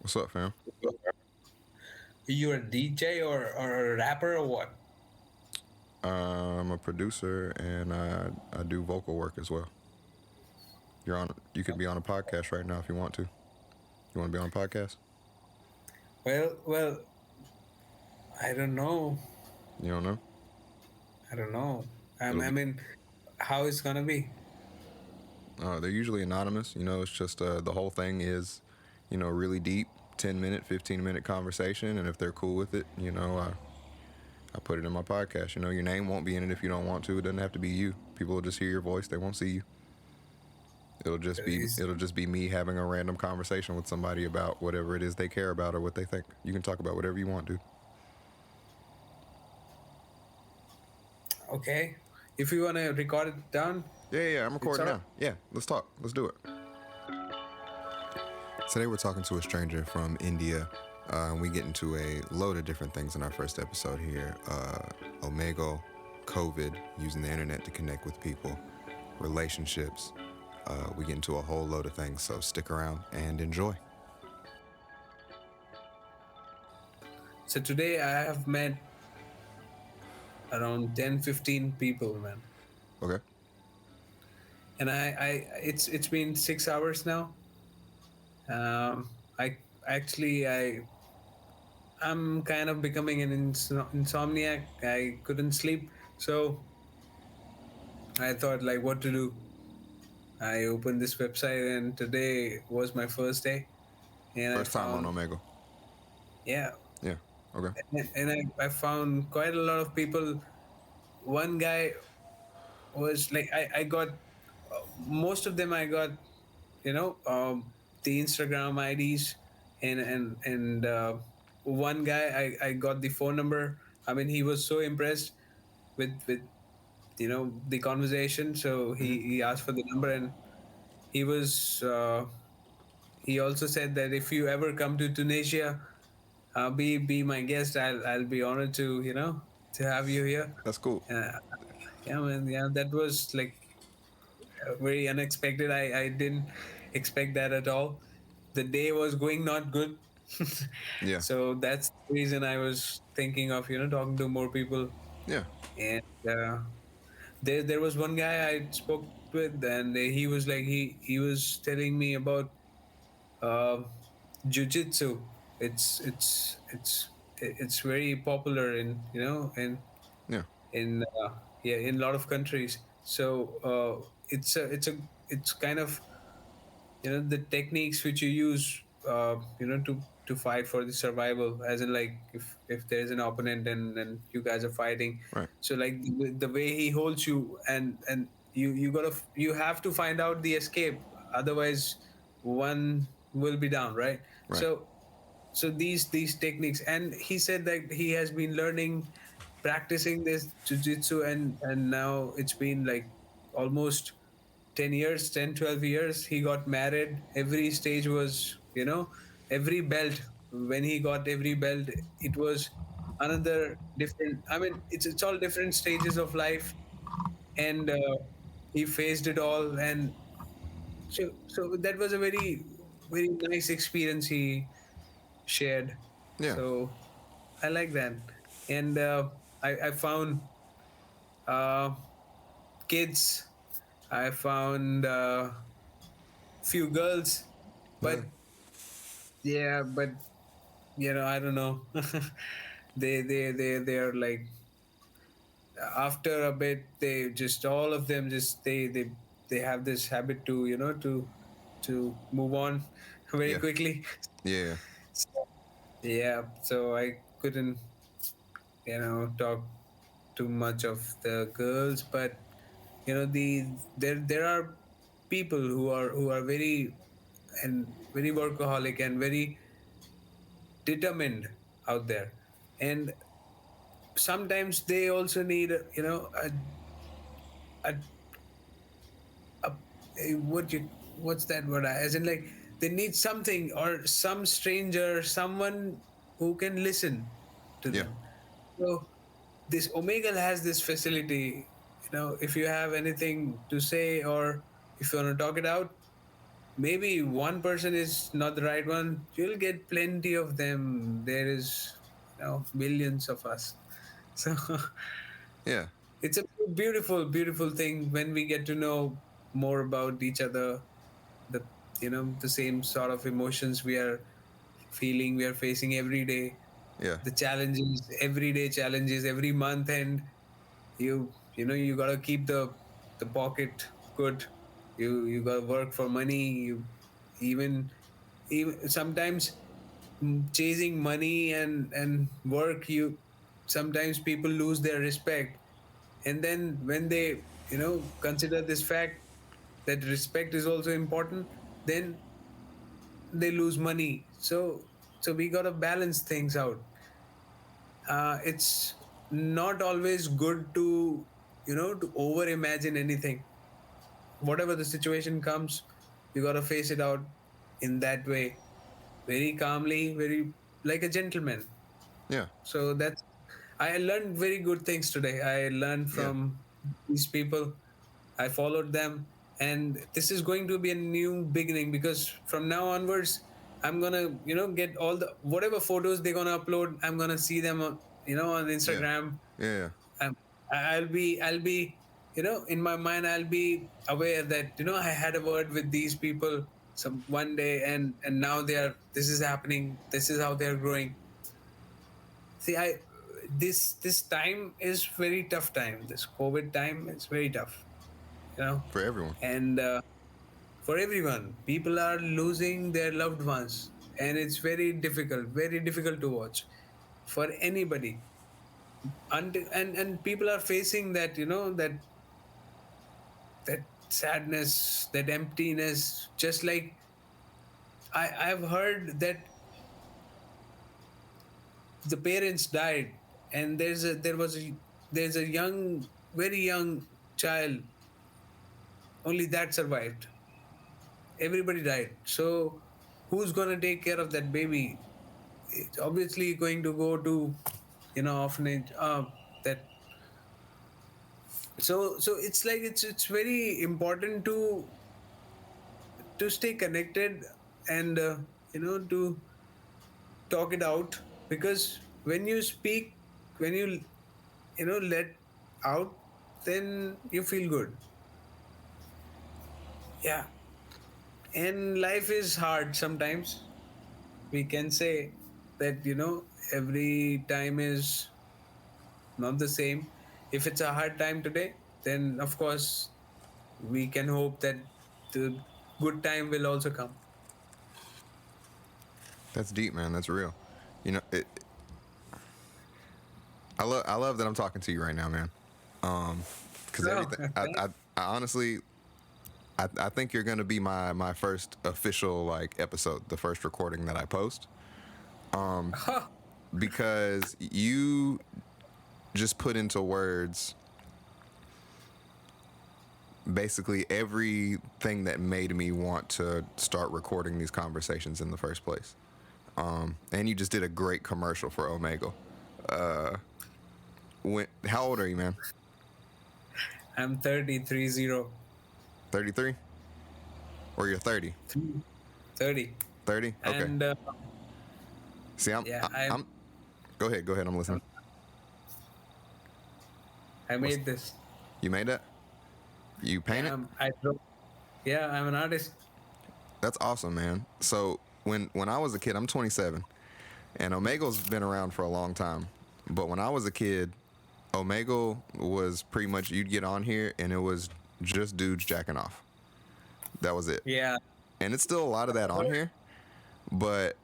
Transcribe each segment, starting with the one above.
What's up, fam? You're a DJ or a rapper or what? I'm a producer and I do vocal work as well. You're on. You could be on a podcast right now if you want to. You want to be on a podcast? Well, I don't know. You don't know? I don't know. It'll I be. mean, how it's gonna be? They're usually anonymous. It's just the whole thing is, really deep, 10-minute, 15-minute conversation, and if they're cool with it, I put it in my podcast. Your name won't be in it if you don't want to. It doesn't have to be you. People will just hear your voice. They won't see you. It'll just be Is it'll just be me having a random conversation with somebody about whatever it is they care about or what they think. You can talk about whatever you want, dude. okay. If you wanna record it down, Yeah, I'm it's recording alright. now. Yeah, let's talk. Let's do it. Today we're talking to a stranger from India. And we get into a load of different things in our first episode here. Omegle, COVID, using the internet to connect with people, relationships. We get into a whole load of things, so stick around and enjoy. So today I have met around 10-15 people, man. Okay. And it's been 6 hours now. I actually I'm kind of becoming an insomniac. I couldn't sleep, so I thought like what to do. I opened this website, and today was my first day, and I First time on found, Omegle. yeah, Yeah. Okay. I found quite a lot of people. One guy was like, I got most of them. I got, you know, the Instagram IDs, and one guy I got the phone number. I mean, he was so impressed with the conversation, so he asked for the number, and he was. He also said that if you ever come to Tunisia, be my guest. I'll be honored to to have you here. That's cool. Uh, yeah, man. Yeah, that was like very unexpected. I didn't expect that at all. The day was going not good, Yeah. so that's the reason I was thinking of talking to more people. Yeah. And there was one guy I spoke with, and he was like he was telling me about uh, jujitsu. It's very popular in Yeah. yeah, in a lot of countries. So it's kind of the techniques which you use to fight for the survival, as in like if there's an opponent and you guys are fighting. Right. So like the way he holds you, and you have to find out the escape, otherwise one will be down, right? Right. So these techniques, and he said that he has been learning, practicing this jiu-jitsu, and now it's been like almost 10 years, 10, 12 years. He got married. Every stage was, every belt. When he got every belt, it was another different. I mean, it's all different stages of life, and he faced it all. And so that was a very, very nice experience he shared. Yeah. So I like that. And I found uh, kids. I found few girls, Yeah. but yeah, but I don't know. They're like, after a bit, they just, all of them, just they have this habit to to move on very Yeah. quickly. Yeah. So, yeah, so I couldn't talk too much of the girls, but there are people who are very and very workaholic and very determined out there, and sometimes they also need a, what's that word, as in like they need something or some stranger, someone who can listen to Yeah. them. So this Omegle has this facility. If you have anything to say, or if you want to talk it out, maybe one person is not the right one, you'll get plenty of them. There is, millions of us. So Yeah, it's a beautiful, beautiful thing when we get to know more about each other, the the same sort of emotions we are feeling, we are facing every day, yeah, the challenges, everyday challenges every month, and you gotta keep the pocket good. You gotta work for money. You even even sometimes chasing money and work, you sometimes people lose their respect, and then when they consider this fact that respect is also important, then they lose money. So we got to balance things out. It's not always good to to over imagine anything. Whatever the situation comes, you got to face it out in that way, very calmly, very like a gentleman. yeah, So that's, I learned very good things today. I learned yeah, from these people. I followed them, and this is going to be a new beginning, because from now onwards, I'm gonna get all the whatever photos they're gonna upload. I'm gonna see them on on yeah, Instagram. yeah. I'm, I'll be in my mind, I'll be aware that I had a word with these people some one day, and now they are, this is happening, this is how they are growing. See, I this time is very tough time. This COVID time is very tough, you know, For everyone. and for everyone, people are losing their loved ones, and it's very difficult to watch for anybody. And people are facing that, that sadness, that emptiness. Just like I've heard that the parents died, and there's a young, very young child, only that survived. Everybody died. So who's gonna take care of that baby? It's obviously going to go to orphanage. That so it's like it's very important to stay connected, and to talk it out, because when you speak, when you let out, then you feel good. Yeah. And life is hard sometimes. We can say that every time is not the same. If it's a hard time today, then of course we can hope that the good time will also come. That's deep, man. That's real. You know, I love that I'm talking to you right now, man. Because Oh, everything, thanks. I honestly, I think you're gonna be my first official like episode, the first recording that I post, because you just put into words basically everything that made me want to start recording these conversations in the first place. And you just did a great commercial for Omegle. How old are you, man? I'm 30, 30. 33? Or you're 30? 30. 30? Okay. And See, yeah, I'm I'm. Go ahead. Go ahead. I'm listening. I What's made this. you made that? You paint Yeah, it? I draw. Yeah, I'm an artist. That's awesome, man. So when I was a kid, I'm 27, and Omegle's been around for a long time. But when I was a kid, Omegle was pretty much you'd get on here and it was just dudes jacking off. That was it. Yeah. And it's still a lot of that on here, but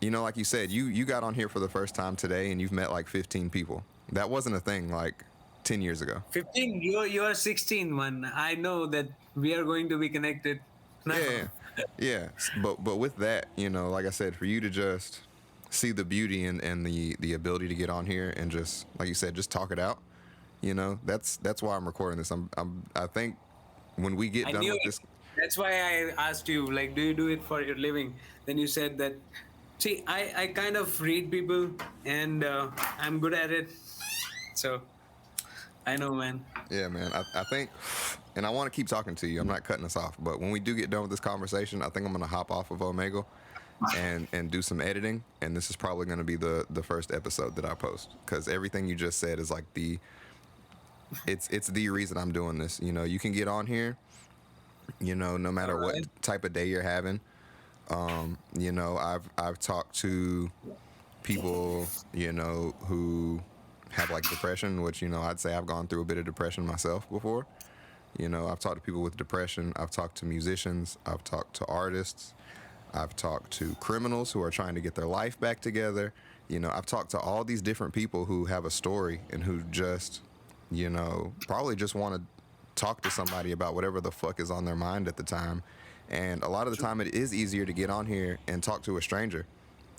like you said, you got on here for the first time today and you've met like 15 people. That wasn't a thing like 10 years ago. 15. You are 16, man. I know that we are going to be connected Yeah, yeah, now. yeah. But with that, like I said, for you to just see the beauty and the ability to get on here and just like you said, just talk it out. That's why I'm recording this. I think when we get I done knew with it. this, That's why I asked you, like, do you do it for your living? Then you said that. See, I kind of read people, and I'm good at it. So I know, man. yeah, man. I think and I want to keep talking to you. I'm not cutting us off, but when we do get done with this conversation, I think I'm going to hop off of Omegle and do some editing, and this is probably going to be the first episode that I post, because everything you just said is like it's the reason I'm doing this. You know, you can get on here, you know, no All matter what right. type of day you're having. You know, I've talked to people, you know, who have like depression, which, you know, I'd say I've gone through a bit of depression myself before. You know, I've talked to people with depression. I've talked to musicians. I've talked to artists. I've talked to criminals who are trying to get their life back together. You know, I've talked to all these different people who have a story and who just, you know, probably just want to talk to somebody about whatever the fuck is on their mind at the time. And a lot of the time, it is easier to get on here and talk to a stranger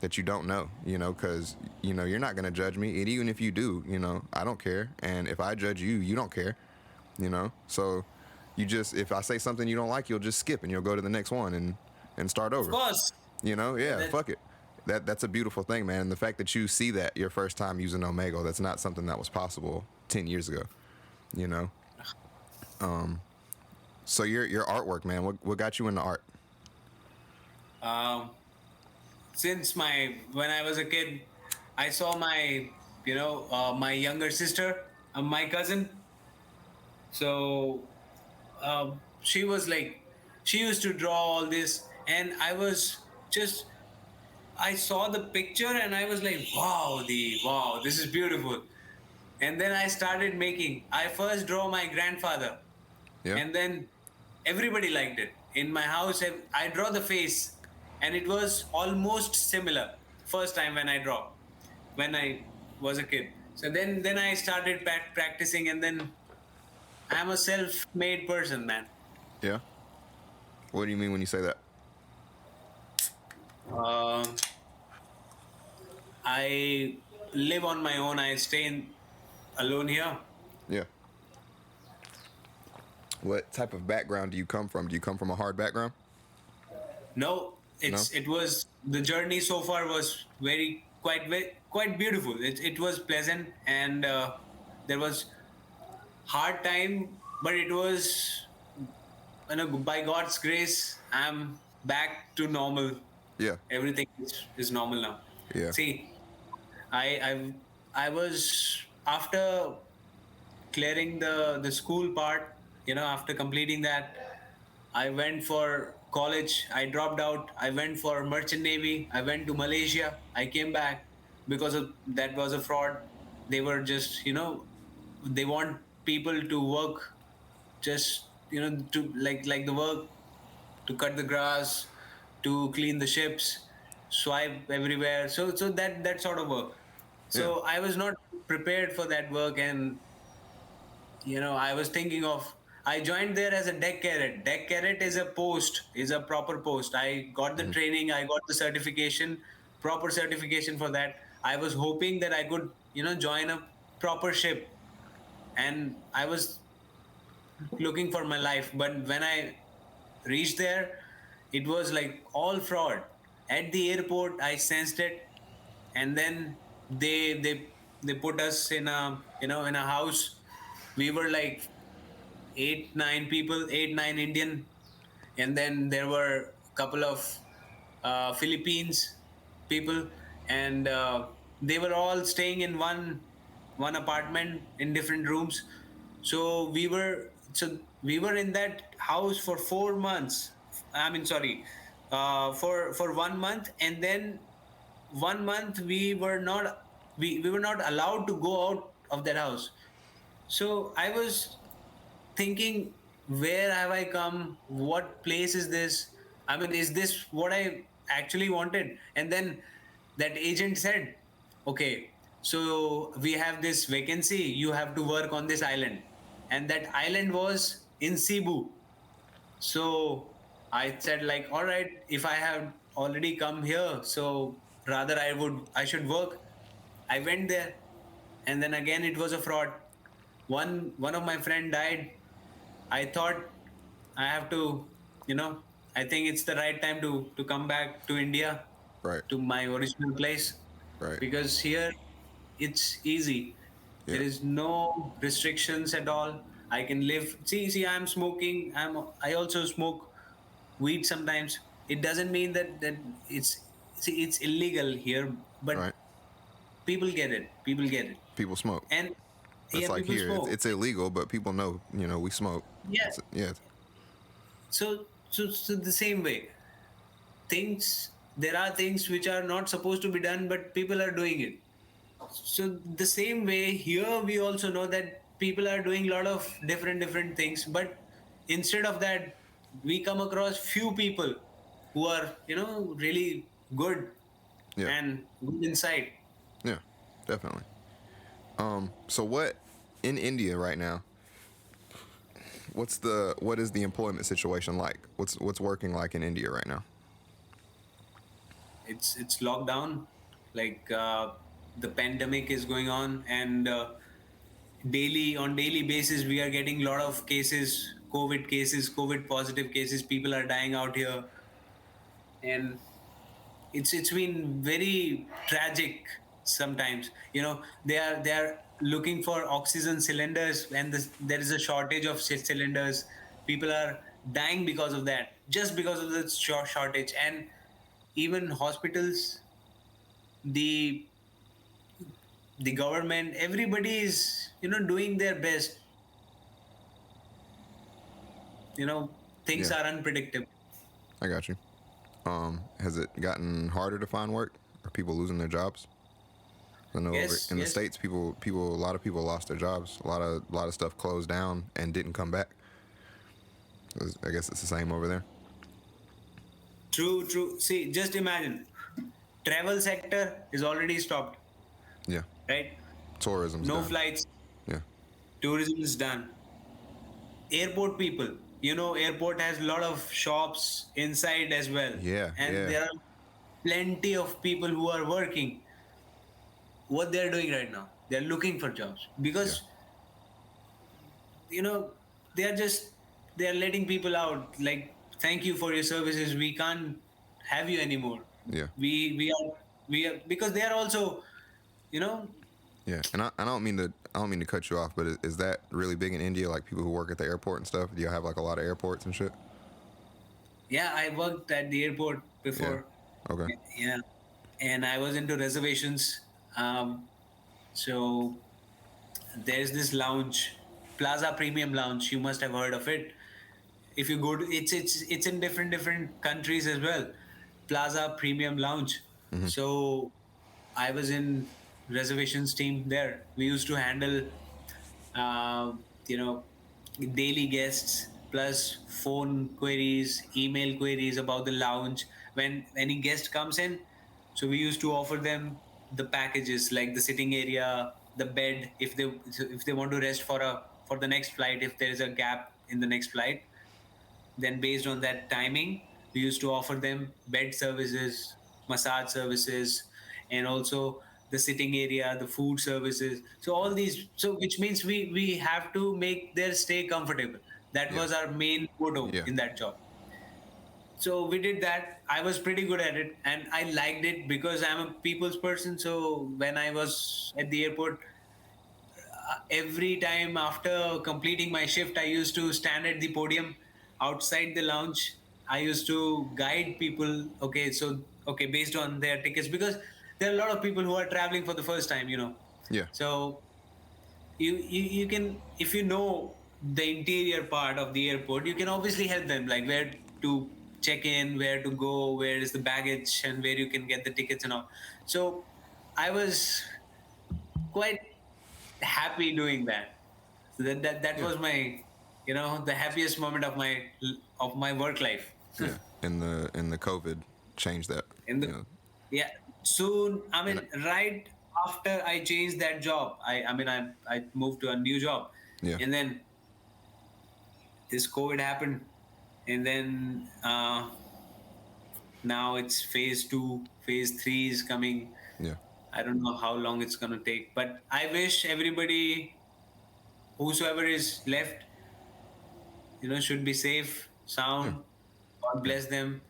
that you don't know, you know, because, you know, you're not going to judge me. And even if you do, you know, I don't care. And if I judge you, you don't care, you know? So you just, if I say something you don't like, you'll just skip and you'll go to the next one and start Of over. course. You know, yeah, That, fuck it. That's a beautiful thing, man. And the fact that you see that your first time using Omegle, that's not something that was possible 10 years ago, you know? So your artwork, man, what got you into art? um, since when I was a kid, I saw my younger sister, my cousin. So she was like, she used to draw all this, and just I saw the picture and I was like, wow, this is beautiful. And then I started making. I first draw my grandfather, Yeah, and then everybody liked it. In my house, I draw the face, and it was almost similar. First time when I was a kid. So then I started practicing, and then I'm a self-made person, man. yeah. What do you mean when you say that? Um, I live on my own. I stay alone here. Yeah. What type of background do you come from? Do you come from a hard background? No, No. it was the journey so far was quite beautiful. It was pleasant, and there was hard time, but it was, by God's grace, I'm back to normal. Yeah. Everything is normal now. Yeah. See, I I was after clearing the school part, after completing that, I went for college. I dropped out. I went for merchant navy. I went to Malaysia. I came back because of that was a fraud. They were just, they want people to work, just, to like the work, to cut the grass, to clean the ships, swipe everywhere. So that sort of work. Yeah. So I was not prepared for that work, and I was thinking of. I joined there as a deck cadet. Deck cadet is a proper post. I got the Hmm. training. I got the certification, proper certification for that. I was hoping that I could, join a proper ship, and I was looking for my life. But when I reached there, it was like all fraud. At the airport, I sensed it, and then they put us in a house. We were like 8 9 Indian, and then there were a couple of Philippines people, and they were all staying in one apartment in different rooms. So we were in that house for 4 months. I mean, sorry, for 1 month, and then 1 month we were not allowed to go out of that house. So I was thinking, where have I come? What place is this? I mean, is this what I actually wanted? And then that agent said, okay, so we have this vacancy. You have to work on this island. And that island was in Cebu. So I said, like, all right, if I have already come here, so rather I should work. I went there, and then again it was a fraud. One of my friend died. I thought I have to, I think it's the right time to come back to India, Right. to my original place, Right. because here it's easy. Yeah. There is no restrictions at all. I can live. See, I'm smoking. I also smoke weed sometimes. It doesn't mean that it's, see, it's illegal here, but Right. people get it. People get it, People smoke. and It's yeah, like people here. It's, smoke. it's illegal, but people know. We smoke. Yeah. Yeah. So the same way, things, there are things which are not supposed to be done, but people are doing it. So the same way here, we also know that people are doing a lot of different things, but instead of that, we come across few people who are, really good Yeah. and good inside. Yeah. Definitely. So what in India right now? What is the employment situation like? What's working like in India right now? It's lockdown, like the pandemic is going on, and daily basis we are getting a lot of cases, COVID positive cases. People are dying out here, and it's been very tragic. Sometimes, they are looking for oxygen cylinders, and there is a shortage of cylinders. People are dying because of that, just because of the shortage. And even hospitals, the the government, everybody is, doing their best. Things Yeah. are unpredictable. I got you. Has it gotten harder to find work? Are people losing their jobs? I know over Yes, in the yes. states, a lot of people lost their jobs. A lot of stuff closed down and didn't come back. I guess it's the same over there. True, true. See, just imagine, travel sector is already stopped, Yeah, right? tourism's No done. flights, Yeah, tourism is done. Airport people, airport has a lot of shops inside as well, yeah, and yeah, there are plenty of people who are working. What they're doing right now, they're looking for jobs, yeah, because you know they're just, they're letting people out, like, thank you for your services, we can't have you anymore. yeah, We are because they are also, you know yeah. And I don't mean to cut you off, but is that really big in India? Like people who work at the airport and stuff. Do you have like a lot of airports and shit? yeah, I worked at the airport Yeah. before. Okay. Yeah, and I was into reservations. So there's this lounge, Plaza Premium Lounge, you must have heard of it. If you go to, it's in different countries as well. Plaza Premium Lounge. Mm-hmm. So I was in reservations team there. We used to handle, you know, daily guests plus phone queries, email queries about the lounge. When any guest comes in, so we used to offer them the packages, like the sitting area, the bed, if they want to rest for the next flight, if there is a gap in the next flight, then based on that timing, we used to offer them bed services, massage services, and also the sitting area, the food services. So all these, so which means we have to make their stay comfortable. That Yeah. was our main motto Yeah. in that job. So we did that. I was pretty good at it, and I liked it because I'm a people's person. So when I was at the airport, every time after completing my shift, I used to stand at the podium outside the lounge. I used to guide people. Okay, so okay, based on their tickets, because there are a lot of people who are traveling for the first time. Yeah. So you can, if you know the interior part of the airport, you can obviously help them, like where to check in, where to go, where is the baggage, and where you can get the tickets and all. So I was quite happy doing that. So that Yeah. was my, the happiest moment of my work life. Yeah. And the COVID changed that. In the You know. Yeah, soon. I And mean, right after I changed that job, I moved to a new job, yeah. and then this COVID happened, and then now it's phase 2, phase 3 is coming. Yeah. I don't know how long it's gonna take, but I wish everybody, whosoever is left, should be safe, Yeah. sound. God Yeah. bless them.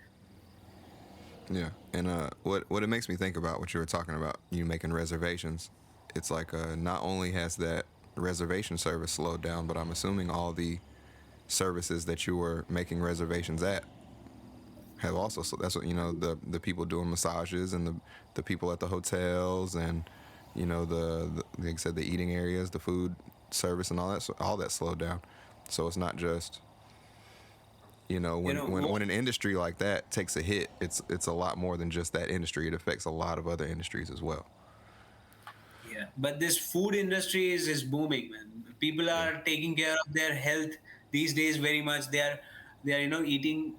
Yeah, and what it makes me think about what you were talking about, you making reservations. It's like not only has that reservation service slowed down, but I'm assuming all the services that you were making reservations at have also. So that's what the people doing massages and the people at the hotels and the like I said, the eating areas, the food service and all that. So all that slowed down. So it's not just You know what? when an industry like that takes a hit, it's a lot more than just that industry. It affects a lot of other industries as well. Yeah, but this food industry is booming, man. People Yeah. are taking care of their health these days very much. They are eating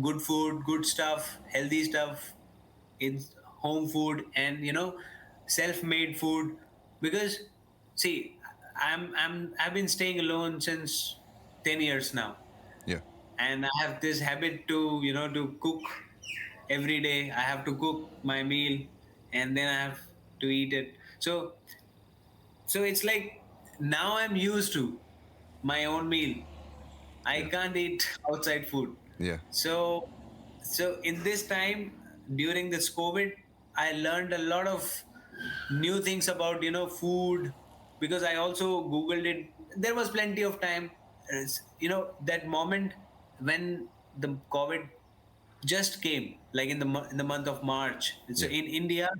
good food, good stuff, healthy stuff, in home food, and self-made food. Because see, I've been staying alone since 10 years now, Yeah. and I have this habit to to cook every day. I have to cook my meal, and then I have to eat it. So it's like now I'm used to my own meal. I Yeah. can't eat outside food. Yeah. So in this time during this COVID, I learned a lot of new things about food, because I also googled it. There was plenty of time. That moment when the COVID just came, like in the month of March. So Yeah. in India,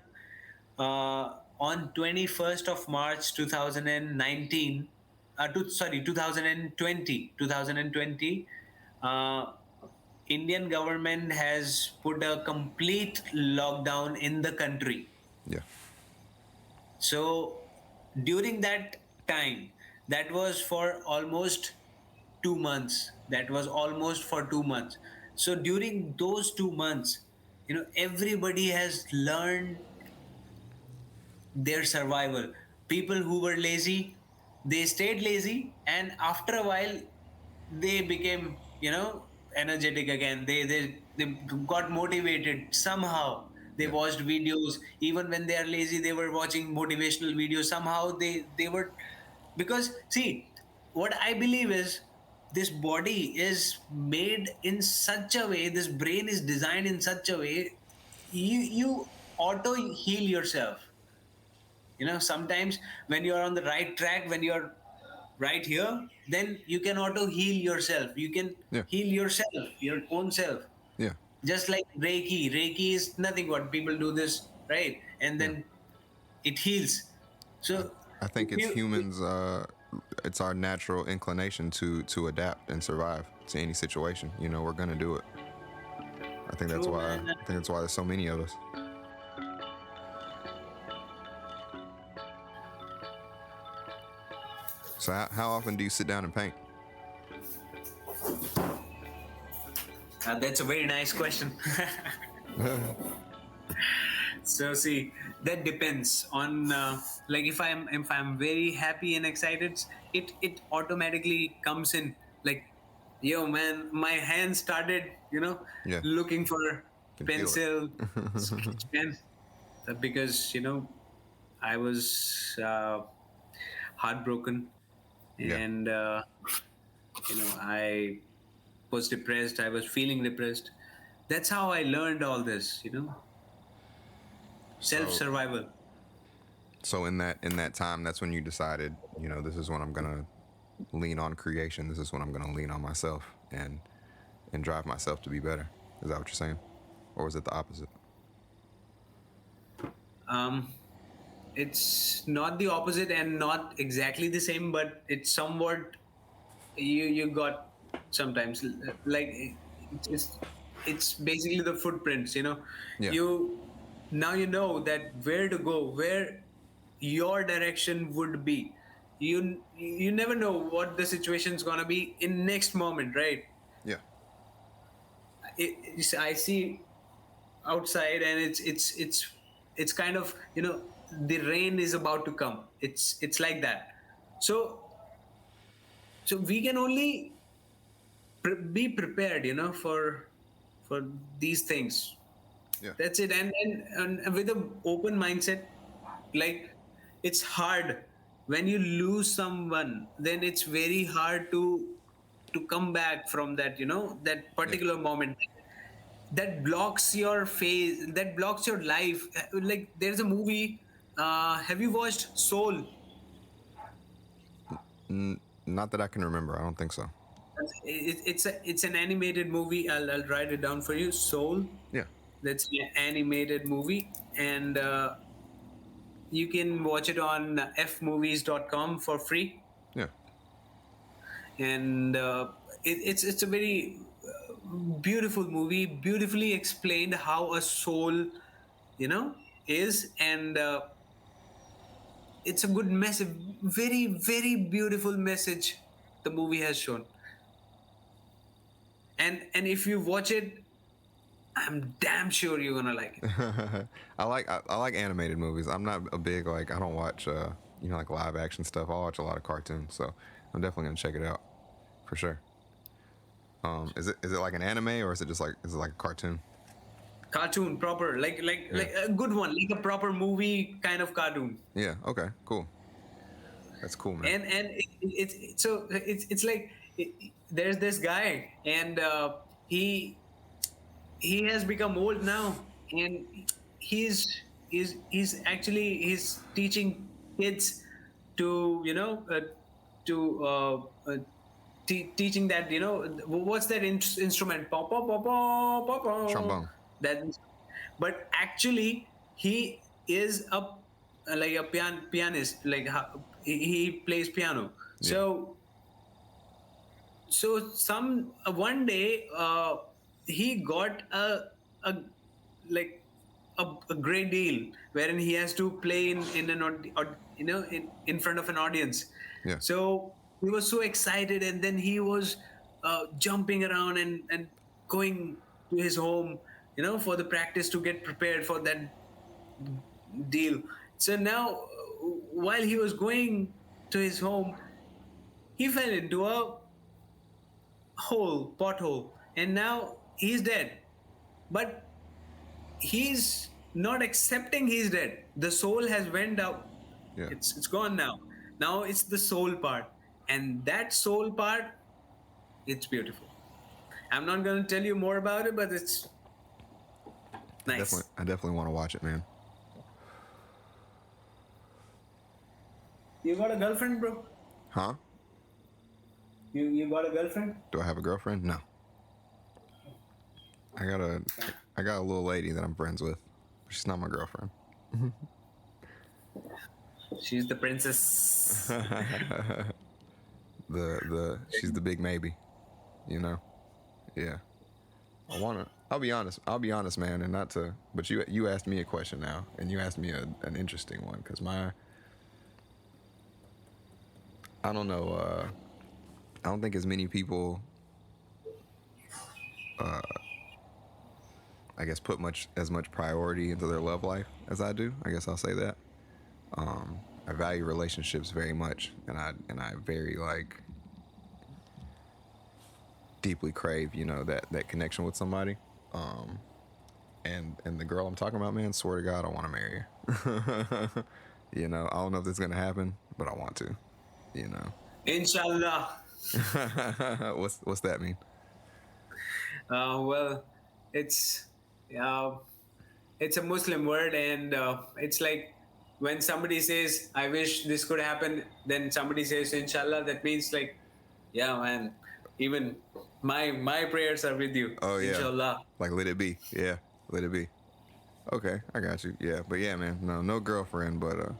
on 21st of March 2019, 2020, Indian government has put a complete lockdown in the country. Yeah. So during that time, that was for almost 2 months. That was almost for 2 months. So during those 2 months, everybody has learned their survival. People who were lazy, they stayed lazy, and after a while, they became energetic again. They got motivated somehow. They Yeah. watched videos. Even when they are lazy, they were watching motivational videos. Somehow they were, because see, what I believe is, this body is made in such a way, this brain is designed in such a way, you auto heal yourself. Sometimes when you're on the right track, when you're right here, then you can auto heal yourself. You can Yeah. heal yourself, your own self. Yeah. Just like Reiki is nothing but people do this, right? And Yeah. then it heals. I, So I if think it's you, humans. It's our natural inclination to adapt and survive to any situation. We're gonna do it. I think that's true, why. man. I think that's why there's so many of us. So how often do you sit down and paint? That's a very nice question. So see, that depends on, like, if I'm very happy and excited, it automatically comes in, like, yo man, my hand started Yeah. looking for Can feel it. pencil, sketch pen, because I was heartbroken, Yeah. and I was depressed. I was feeling depressed. That's how I learned all this. Self So survival. in that time, that's when you decided, this is when I'm gonna lean on creation. This is when I'm gonna lean on myself and drive myself to be better. Is that what you're saying, or was it the opposite? Um, it's not the opposite and not exactly the same, but it's somewhat, you got sometimes, like, it's it's basically the footprints. Yeah. You Now you know that where to go, where your direction would be. You never know what the situation's gonna be in next moment, right? Yeah. I see outside, and it's kind of, the rain is about to come. It's like that. So so we can only be prepared, for these things. Yeah. That's it. And with an open mindset, like, it's hard when you lose someone, then it's very hard to come back from that, that Yeah. particular moment that blocks your face, that blocks your life. Like, there's a movie, have you watched Soul? Not that I can remember. I don't think so. It's an animated movie. I'll write it down for you. Soul. Yeah. That's an animated movie, and you can watch it on fmovies.com for free. Yeah. And it's a very beautiful movie, beautifully explained how a soul, you know, is, and it's a good message, very beautiful message the movie has shown. And if you watch it, I'm damn sure you're gonna like it. I like animated movies. I'm not a big like I don't watch like live action stuff. I watch a lot of cartoons, so I'm definitely gonna check it out for sure. Is it like an anime or is it like a cartoon? Cartoon proper, Yeah. like a good one, like a proper movie kind of cartoon. Yeah. Okay. Cool. That's cool, man. And it's like there's this guy, and he has become old now, and he's teaching kids to to teaching that, what's that instrument, pop pop pop pop pop pop, Trombone. that, but actually he is a like a pianist, like he plays piano. Yeah. So some one day he got a like a great deal wherein he has to play in an in front of an audience. Yeah. So he was so excited, and then he was jumping around and going to his home, for the practice, to get prepared for that deal. So now, while he was going to his home, he fell into a pothole, and now he's dead. But he's not accepting he's dead. The soul has went out. Yeah. It's gone now. Now it's the soul part, and that soul part, it's beautiful. I'm not going to tell you more about it, but it's nice. I definitely want to watch it, man. You got a girlfriend, bro? Huh? You got a girlfriend? Do I have a girlfriend? No. I got a little lady that I'm friends with. She's not my girlfriend. She's the princess. She's the big maybe, Yeah. I'll be honest, man, and not to, but you asked me a question now, and you asked me an interesting one, because I don't know, I don't think as many people, I guess, put as much priority into their love life as I do. I guess I'll say that. I value relationships very much, and I very deeply crave, that connection with somebody. And the girl I'm talking about, man, swear to God, I want to marry her. I don't know if this is gonna happen, but I want to. Inshallah. What's that mean? Well, it's uh, it's a Muslim word, and it's like when somebody says, "I wish this could happen," then somebody says, "Inshallah." That means, like, yeah, man. Even my prayers are with you. Oh yeah. Inshallah. Like, let it be. Yeah, let it be. Okay, I got you. Yeah, but yeah, man, no girlfriend, but I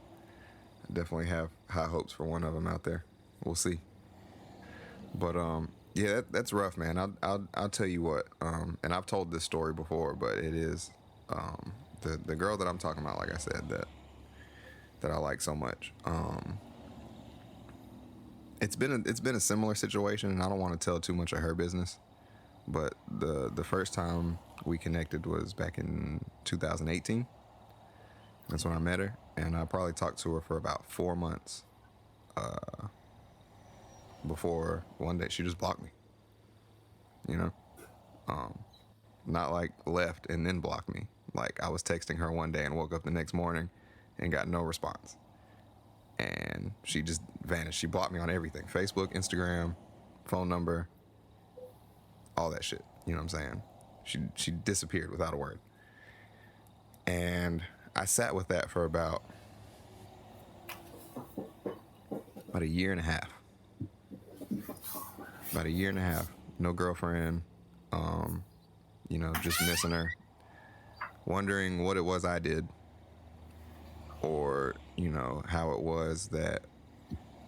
definitely have high hopes for one of them out there. We'll see. But yeah, that's rough, man. I'll tell you what. And I've told this story before, but it is the girl that I'm talking about. Like I said, that I like so much. It's been a similar situation, and I don't want to tell too much of her business. But the first time we connected was back in 2018. That's when I met her, and I probably talked to her for about 4 months. Before one day she just blocked me. Not like left and then blocked me. Like, I was texting her one day and woke up the next morning and got no response. And she just vanished. She blocked me on everything: Facebook, Instagram, phone number, all that shit. You know what I'm saying? She disappeared without a word. And I sat with that for about a year and a half. about a year and a half. No girlfriend. Um, just missing her. Wondering what it was I did, or how it was that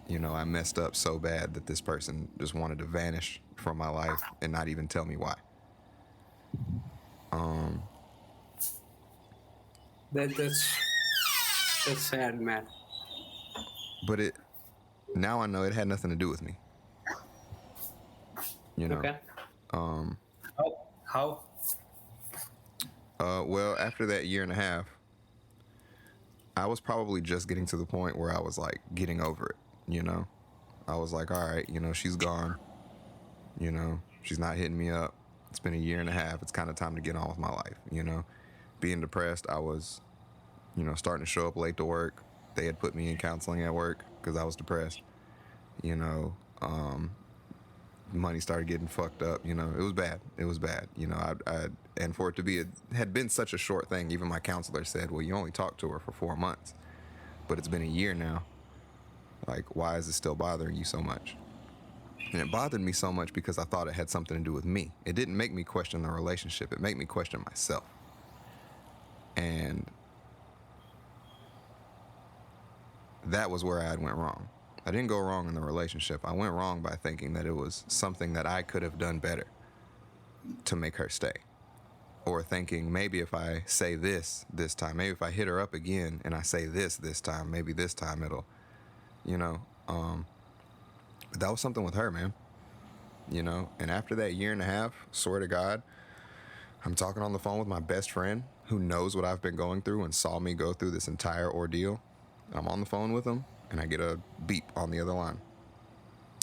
I messed up so bad that this person just wanted to vanish from my life and not even tell me why. That's sad, man. But now I know it had nothing to do with me. You know. Okay. How? Well, after that year and a half, I was probably just getting to the point where I was like getting over it. I was like, all right, she's gone. She's not hitting me up. It's been a year and a half. It's kind of time to get on with my life. Being depressed, I was, starting to show up late to work. They had put me in counseling at work because I was depressed. Money started getting fucked up. It was bad. It was bad. And for it to be, it had been such a short thing. Even my counselor said, well, you only talked to her for 4 months, but it's been a year now. Like, why is it still bothering you so much? And it bothered me so much because I thought it had something to do with me. It didn't make me question the relationship. It made me question myself. And that was where I had went wrong. I didn't go wrong in the relationship. I went wrong by thinking that it was something that I could have done better to make her stay. Or thinking maybe if I say this time, maybe if I hit her up again and I say this time, maybe this time it'll, but that was something with her, man. And after that year and a half, swear to God, I'm talking on the phone with my best friend who knows what I've been going through and saw me go through this entire ordeal. I'm on the phone with him and I get a beep on the other line.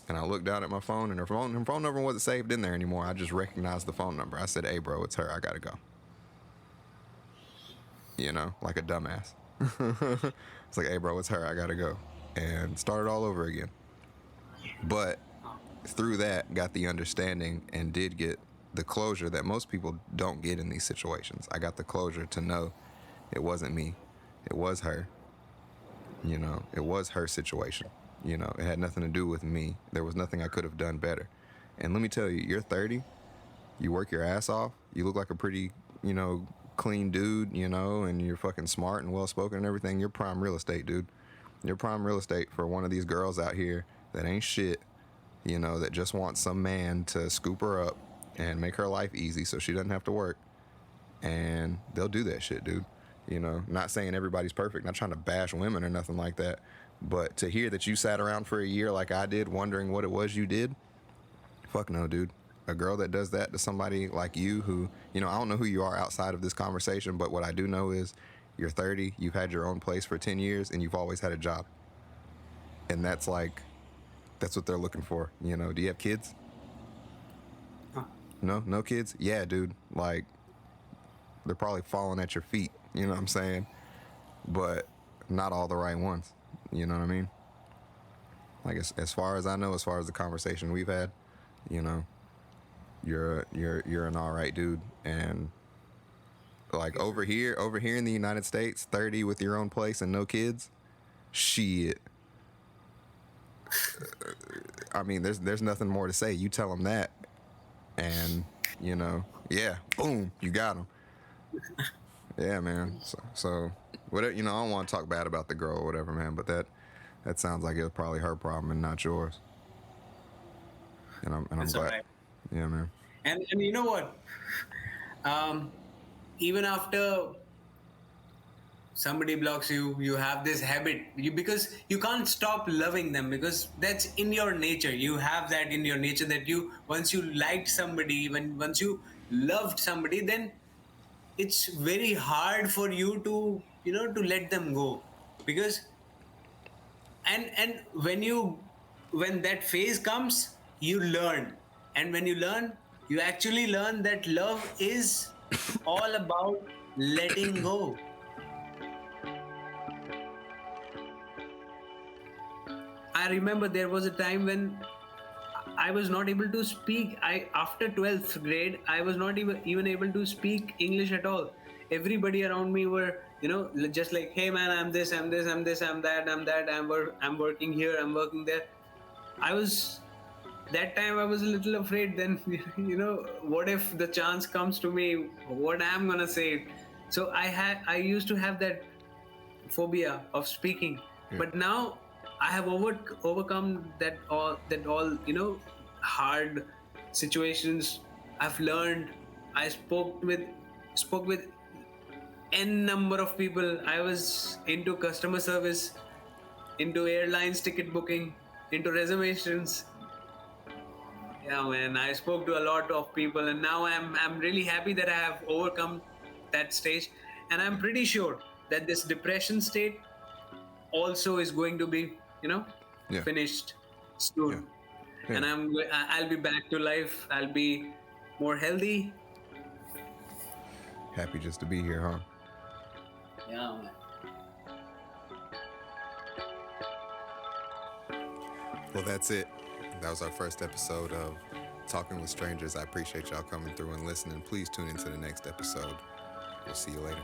And I look down at my phone and her phone number wasn't saved in there anymore. I just recognized the phone number. I said, hey, bro, it's her. I gotta go. Like a dumbass. It's like, hey, bro, it's her. I gotta go. And started all over again. But through that, got the understanding and did get the closure that most people don't get in these situations. I got the closure to know it wasn't me. It was her. It was her situation. It had nothing to do with me. There was nothing I could have done better. And let me tell you, you're 30, you work your ass off, you look like a pretty, clean dude, and you're fucking smart and well-spoken and everything. You're prime real estate, dude. You're prime real estate for one of these girls out here that ain't shit, that just wants some man to scoop her up and make her life easy so she doesn't have to work. And they'll do that shit, dude. Not saying everybody's perfect, not trying to bash women or nothing like that. But to hear that you sat around for a year like I did, wondering what it was you did, fuck no, dude. A girl that does that to somebody like you who, I don't know who you are outside of this conversation, but what I do know is you're 30, you've had your own place for 10 years, and you've always had a job. And that's what they're looking for. Do you have kids? No kids? Yeah, dude. Like, they're probably falling at your feet, you know what I'm saying? But not all the right ones. You know what I mean? Like, as far as I know, as far as the conversation we've had, you're an all right dude. And like over here in the United States, 30 with your own place and no kids, shit. I mean, there's nothing more to say. You tell them that, and yeah, boom, you got them. Yeah, man. So whatever, I don't want to talk bad about the girl or whatever, man, but that sounds like it was probably her problem and not yours. And I'm That's glad. all right. Yeah, man. And you know what? Even after somebody blocks you, you have this habit. Because you can't stop loving them, because that's in your nature. You have that in your nature, that you once you liked somebody, once you loved somebody, then it's very hard for you to to let them go. Because and when that phase comes, you learn. And when you learn, you actually learn that love is all about letting go. I remember there was a time when I was not able to speak. I After 12th grade, I was not even able to speak English at all. Everybody around me were, just like, "Hey man, I'm this, I'm that, I'm that. I'm working here, I'm working there." I was that time I was a little afraid. Then what if the chance comes to me? What I'm gonna say? So I used to have that phobia of speaking, Yeah. but now I have overcome that all hard situations. I've learned. I spoke with n number of people. I was into customer service, into airlines ticket booking, into reservations. Yeah, man, I spoke to a lot of people, and now I'm really happy that I have overcome that stage, and I'm pretty sure that this depression state also is going to be Yeah. finished Yeah. soon, Yeah. and I'll be back to life. I'll be more healthy. Happy just to be here, huh? Yeah, man. Well, that's it. That was our first episode of Talking with Strangers. I appreciate y'all coming through and listening. Please tune into the next episode. We'll see you later.